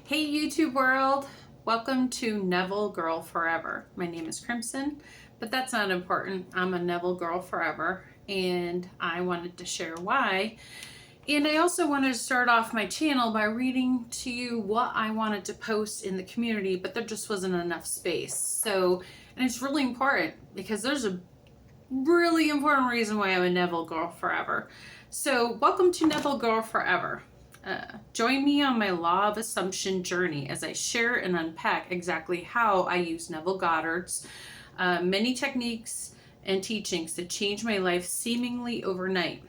Hey YouTube world, welcome to Neville Girl Forever. My name is Crimson, but that's not important. I'm a Neville Girl Forever, and I wanted to share why. And I also wanted to start off my channel by reading to you what I wanted to post in the community, but there just wasn't enough space. And it's really important because there's a really important reason why I'm a Neville Girl Forever. So welcome to Neville Girl Forever. Join me on my law of assumption journey as I share and unpack exactly how I use Neville Goddard's many techniques and teachings to change my life seemingly overnight.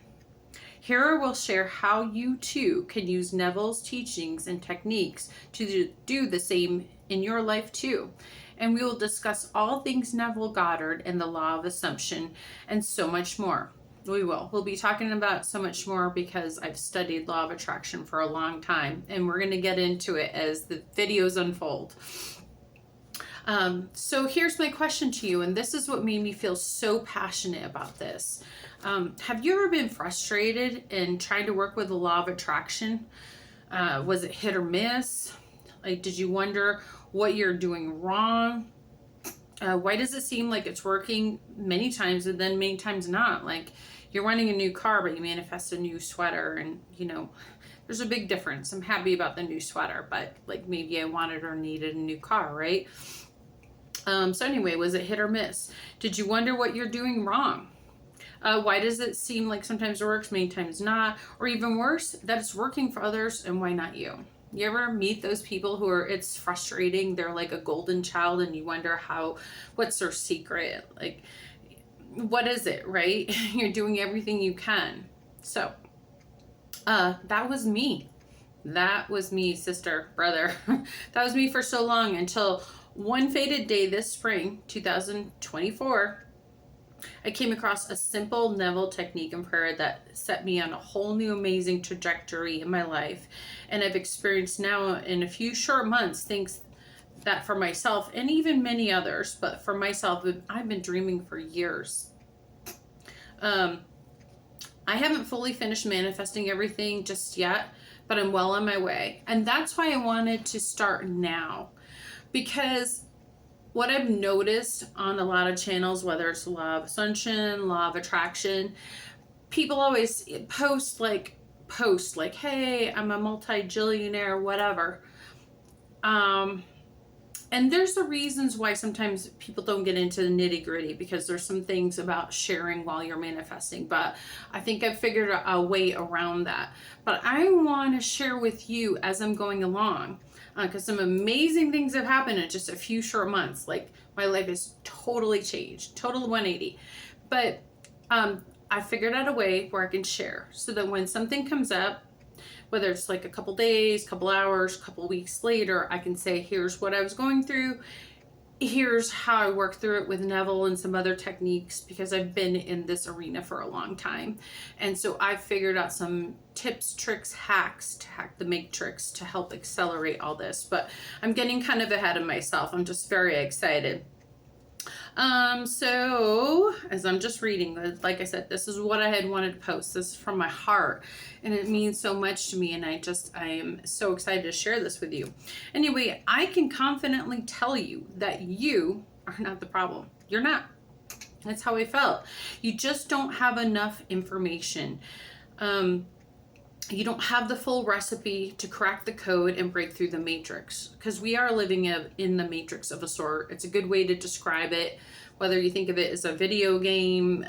Here I will share how you too can use Neville's teachings and techniques to do the same in your life too. And we will discuss all things Neville Goddard and the law of assumption and so much more. We'll be talking about so much more because I've studied law of attraction for a long time, and we're going to get into it as the videos unfold. So here's my question to you, and this is what made me feel so passionate about this. Have you ever been frustrated in trying to work with the law of attraction? Was it hit or miss? Like, did you wonder what you're doing wrong? Why does it seem like it's working many times and then many times not? Like, you're wanting a new car, but you manifest a new sweater, and there's a big difference. I'm happy about the new sweater, but like maybe I wanted or needed a new car, right? So anyway, was it hit or miss? Did you wonder what you're doing wrong? Why does it seem like sometimes it works, many times not? Or even worse, that it's working for others, and why not you? You ever meet those people who it's frustrating, they're like a golden child, and you wonder what's their secret? Like, what is it, right? You're doing everything you can. So, that was me. That was me, sister, brother. That was me for so long until one fated day this spring, 2024, I came across a simple Neville technique and prayer that set me on a whole new amazing trajectory in my life. And I've experienced now in a few short months things that for myself and even many others, but for myself, I've been dreaming for years. I haven't fully finished manifesting everything just yet, but I'm well on my way. And that's why I wanted to start now, because what I've noticed on a lot of channels, whether it's law of assumption, law of attraction, people always post like, hey, I'm a multi-jillionaire, whatever. And there's the reasons why sometimes people don't get into the nitty gritty, because there's some things about sharing while you're manifesting, but I think I've figured a way around that. But I want to share with you as I'm going along, because some amazing things have happened in just a few short months. Like, my life has totally changed, total 180. But I figured out a way where I can share so that when something comes up, whether it's like a couple days, couple hours, couple weeks later, I can say, here's what I was going through. Here's how I worked through it with Neville and some other techniques, because I've been in this arena for a long time. And so I've figured out some tips, tricks, hacks to hack the matrix to help accelerate all this. But I'm getting kind of ahead of myself. I'm just very excited. So as I'm just reading, like I said, this is what I had wanted to post. This is from my heart, and it means so much to me, and I am so excited to share this with you. Anyway, I can confidently tell you that you are not the problem. You're not. That's how I felt. You just don't have enough information. You don't have the full recipe to crack the code and break through the matrix, because we are living in the matrix of a sort. It's a good way to describe it, whether you think of it as a video game,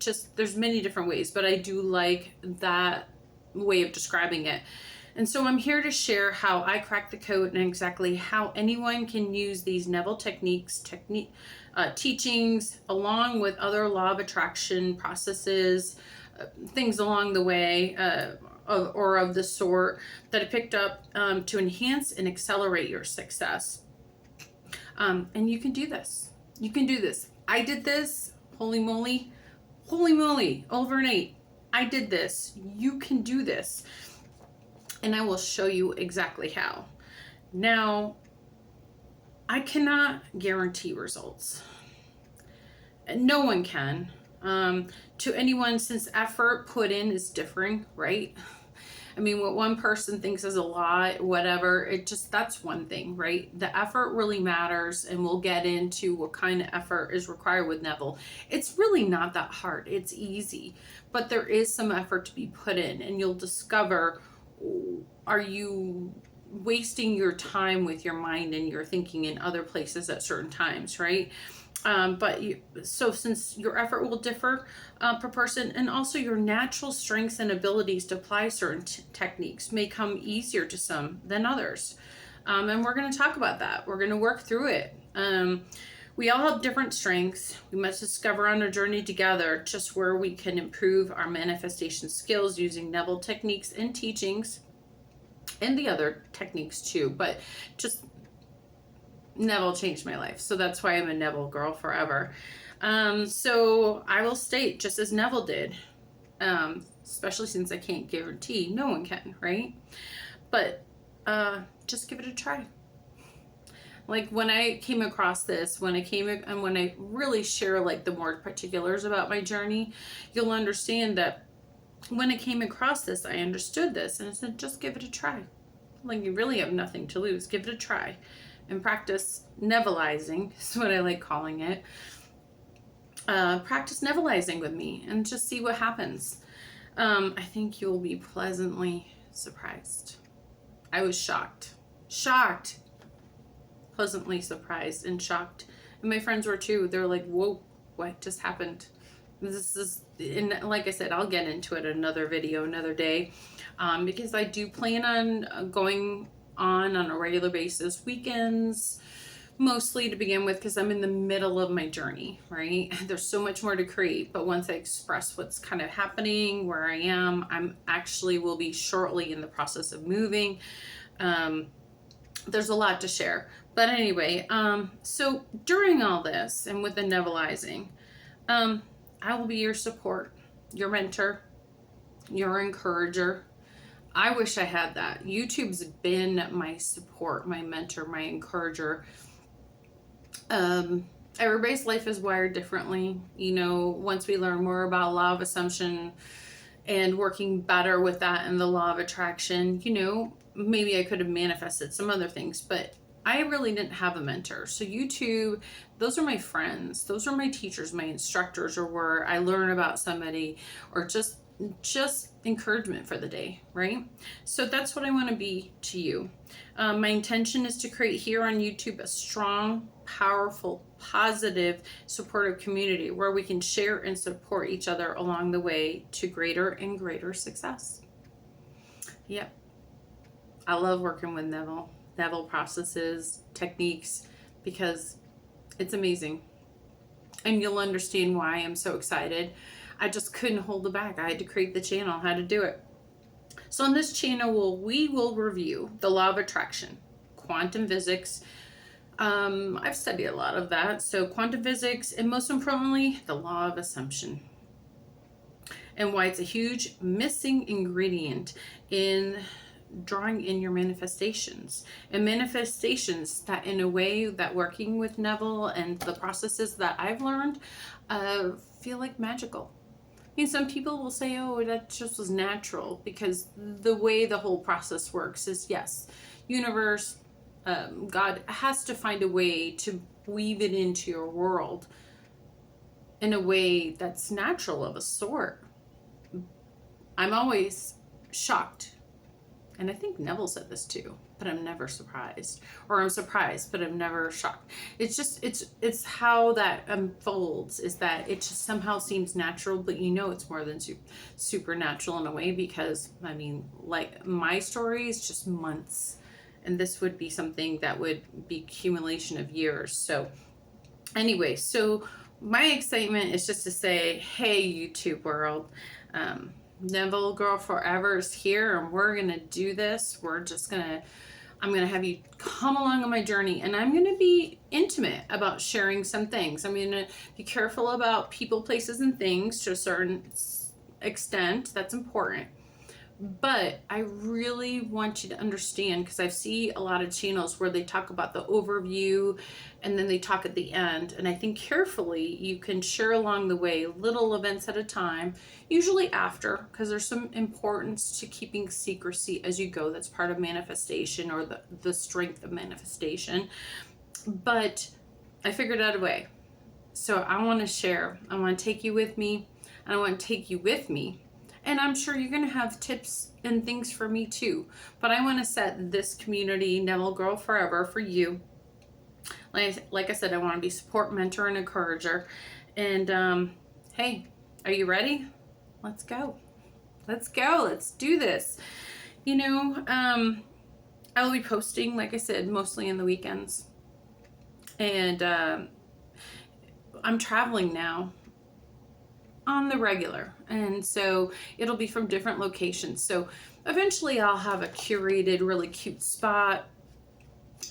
just there's many different ways, but I do like that way of describing it. And so I'm here to share how I crack the code and exactly how anyone can use these Neville teachings along with other law of attraction processes, things along the way, of the sort that I picked up to enhance and accelerate your success. And you can do this. You can do this. I did this. Holy moly, overnight. I did this. You can do this. And I will show you exactly how. Now, I cannot guarantee results. No one can. To anyone, since effort put in is different, right? I mean, what one person thinks is a lot, whatever, that's one thing, right? The effort really matters, and we'll get into what kind of effort is required with Neville. It's really not that hard. It's easy, but there is some effort to be put in, and you'll discover, are you wasting your time with your mind and your thinking in other places at certain times, right? So since your effort will differ per person, and also your natural strengths and abilities to apply certain techniques may come easier to some than others. And we're going to talk about that. We're going to work through it. We all have different strengths. We must discover on our journey together just where we can improve our manifestation skills using Neville techniques and teachings, and the other techniques too. But just Neville changed my life, so that's why I'm a Neville girl forever. So I will state, just as Neville did, especially since I can't guarantee, no one can, right? But just give it a try. Like when I came across this, when I really share like the more particulars about my journey, you'll understand that when I came across this, I understood this, and I said, just give it a try. Like, you really have nothing to lose. Give it a try and practice Nevilleizing, is what I like calling it. Practice Nevilleizing with me and just see what happens. I think you'll be pleasantly surprised. I was shocked, pleasantly surprised and shocked. And my friends were too. They're like, whoa, what just happened? This is, and like I said, I'll get into it another video, another day, because I do plan on going on a regular basis, weekends, mostly to begin with, because I'm in the middle of my journey, right? There's so much more to create, but once I express what's kind of happening, where I am, will be shortly in the process of moving. There's a lot to share, but anyway, so during all this and with the Nevilleizing, I will be your support, your mentor, your encourager. I wish I had that. YouTube's been my support, my mentor, my encourager. Everybody's life is wired differently. You know, once we learn more about law of assumption and working better with that and the law of attraction, you know, maybe I could have manifested some other things, but I really didn't have a mentor. So YouTube, those are my friends. Those are my teachers, my instructors, or where I learn about somebody, or just encouragement for the day, right? So that's what I want to be to you. My intention is to create here on YouTube a strong, powerful, positive, supportive community where we can share and support each other along the way to greater and greater success. Yep. I love working with Neville processes, techniques, because it's amazing. And you'll understand why I'm so excited. I just couldn't hold it back. I had to create the channel, how to do it. So on this channel, we will review the law of attraction, quantum physics. I've studied a lot of that. So quantum physics, and most importantly, the law of assumption, and why it's a huge missing ingredient in drawing in your manifestations, and manifestations that, in a way, that working with Neville and the processes that I've learned feel like magical. I mean, some people will say, oh, that just was natural, because the way the whole process works is, yes, universe, God has to find a way to weave it into your world in a way that's natural of a sort. I'm always shocked. And I think Neville said this too, but I'm never surprised. Or I'm surprised, but I'm never shocked. It's just, it's how that unfolds, is that it just somehow seems natural, but you know it's more than supernatural in a way, because, I mean, like, my story is just months. And this would be something that would be accumulation of years. So anyway, so my excitement is just to say, hey, YouTube world, Neville Girl Forever is here, and we're going to do this. I'm going to have you come along on my journey, and I'm going to be intimate about sharing some things. I'm going to be careful about people, places, and things to a certain extent. That's important. But I really want you to understand, because I see a lot of channels where they talk about the overview and then they talk at the end. And I think carefully you can share along the way little events at a time, usually after, because there's some importance to keeping secrecy as you go. That's part of manifestation, or the strength of manifestation. But I figured out a way. So I want to share. I want to take you with me. And I want to take you with me. And I'm sure you're going to have tips and things for me too. But I want to set this community, Neville Girl Forever, for you. Like I said, I want to be support, mentor, and encourager. And hey, are you ready? Let's go. Let's go. Let's do this. You know, I will be posting, like I said, mostly in the weekends. And I'm traveling now on the regular, and so it'll be from different locations. So eventually I'll have a curated, really cute spot,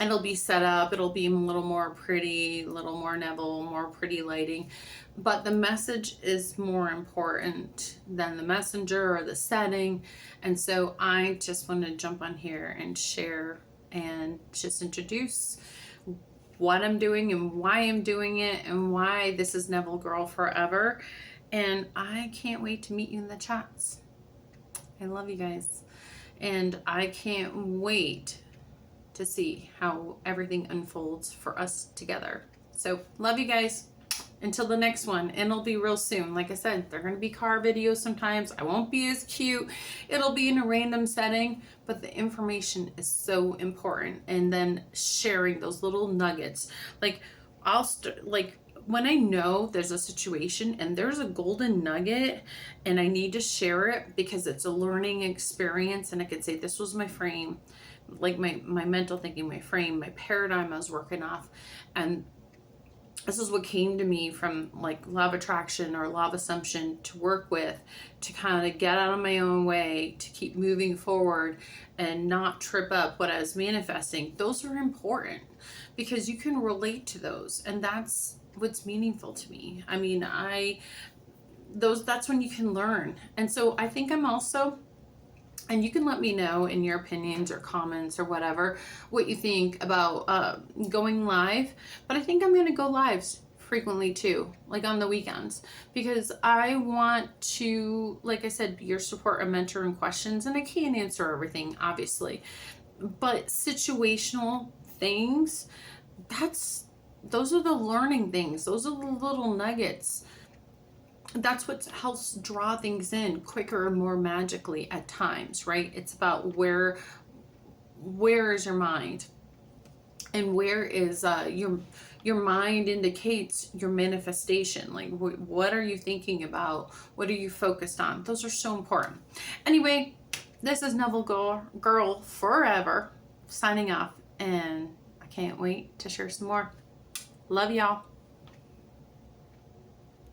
and it'll be set up. It'll be a little more pretty, a little more Neville, more pretty lighting, but the message is more important than the messenger or the setting. And so I just want to jump on here and share and just introduce what I'm doing and why I'm doing it and why this is Neville Girl Forever. And I can't wait to meet you in the chats. I love you guys. And I can't wait to see how everything unfolds for us together. So love you guys. Until the next one. And it'll be real soon. Like I said, they're going to be car videos sometimes. I won't be as cute. It'll be in a random setting. But the information is so important. And then sharing those little nuggets. Like, when I know there's a situation and there's a golden nugget and I need to share it because it's a learning experience, and I could say this was my frame, like my mental thinking, my frame, my paradigm I was working off, and this is what came to me from like law of attraction or law of assumption to work with, to kind of get out of my own way, to keep moving forward and not trip up what I was manifesting. Those are important because you can relate to those, and that's what's meaningful to me. I mean, that's when you can learn. And so I think I'm also, and you can let me know in your opinions or comments or whatever, what you think about going live. But I think I'm going to go lives frequently too, like on the weekends, because I want to, like I said, be your support and mentor in questions. And I can't answer everything, obviously, but situational things, those are the learning things. Those are the little nuggets. That's what helps draw things in quicker and more magically at times, right? It's about where is your mind, and where is your mind indicates your manifestation. Like, what are you thinking about? What are you focused on? Those are so important. Anyway, this is Neville Girl Forever signing off, and I can't wait to share some more. Love y'all.